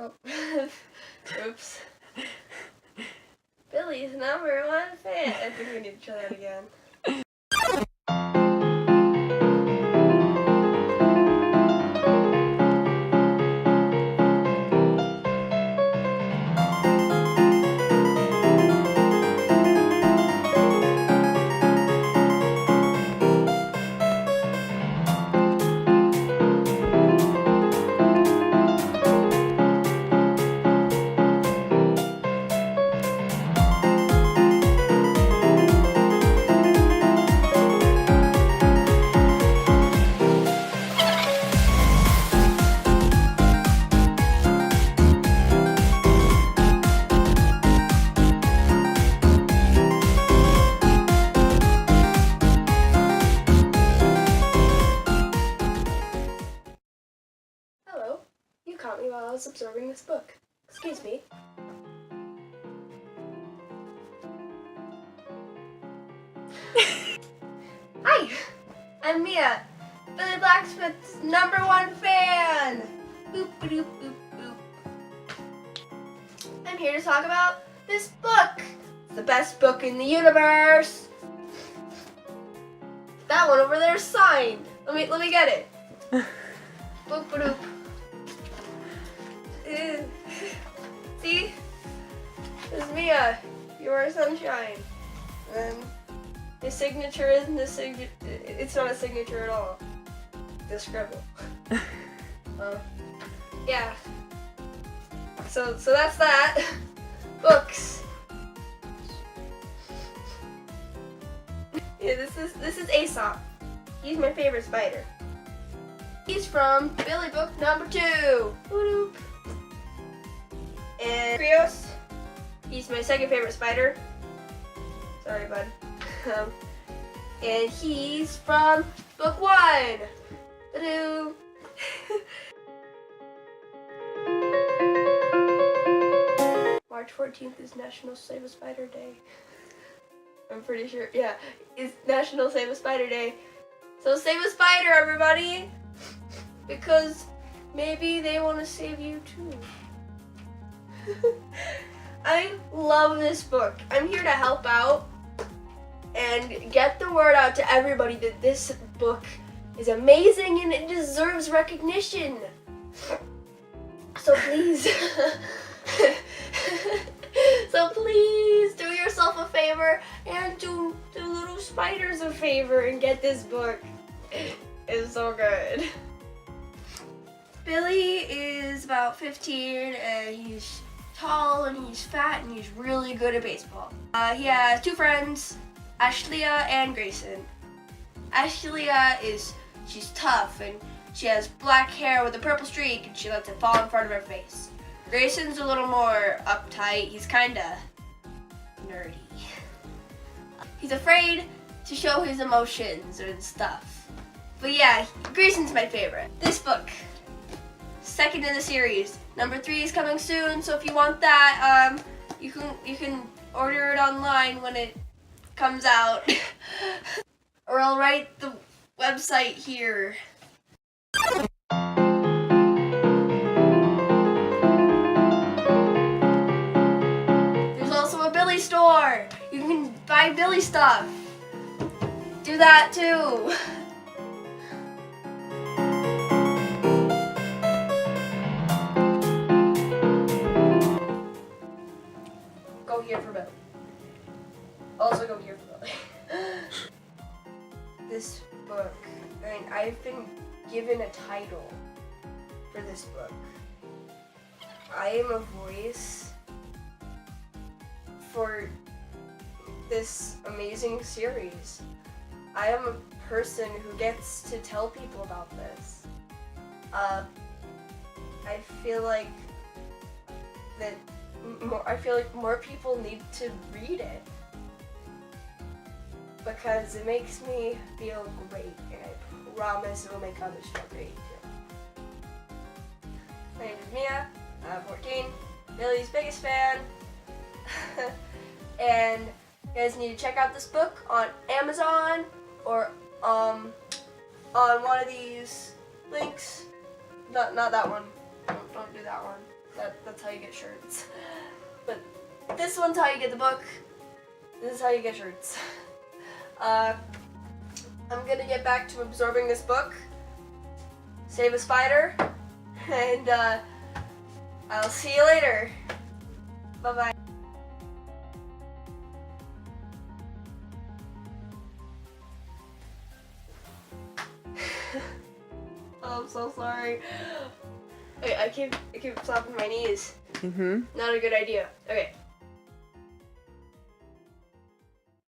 Oh. Oops. Billy's #1 fan. I think we need to try that again. Hello. You caught me while I was absorbing this book. Excuse me. Hi! I'm Mia, Billy Blacksmith's #1 fan! Boop boop boop boop. I'm here to talk about this book. It's the best book in the universe. That one over there is signed. Let me get it. Boop boop. See? This is Mia, your sunshine. And the signature isn't the signature. It's not a signature at all. The scribble. Yeah. So that's that. Books. Yeah, this is Aesop. He's my favorite spider. He's from Billy Book #2. Boop. And Krios, he's my second favorite spider. Sorry, bud. And he's from Book 1. Ba-doo. March 14th is National Save a Spider Day. I'm pretty sure, yeah, it's National Save a Spider Day. So save a spider, everybody, because maybe they want to save you too. I love this book. I'm here to help out and get the word out to everybody that this book is amazing and it deserves recognition. So please, do yourself a favor and do little spiders a favor and get this book. It's so good. Billy is about 15 and he's tall and he's fat and he's really good at baseball. He has 2 friends, Ashleigh and Grayson. Ashleigh she's tough and she has black hair with a purple streak and she lets it fall in front of her face. Grayson's a little more uptight. He's kinda nerdy. He's afraid to show his emotions and stuff. But yeah, Grayson's my favorite. This book, second in the series. #3 is coming soon, so if you want that, you can order it online when it comes out. Or I'll write the website here. There's also a Billy store. You can buy Billy stuff. Do that too. Go here for Billy. Also go here for Billy. This book, I've been given a title for this book. I am a voice for this amazing series. I am a person who gets to tell people about this. I feel like more people need to read it because it makes me feel great, and I promise it will make others feel great too. My name is Mia. I'm 14, Billy's biggest fan, and you guys need to check out this book on Amazon or on one of these links. Not that one. Don't do that one. That's how you get shirts. But this one's how you get the book. This is how you get shirts. I'm gonna get back to absorbing this book, save a spider, and I'll see you later. Bye-bye. Oh, I'm so sorry. Wait, I keep slapping my knees. Not a good idea. Okay.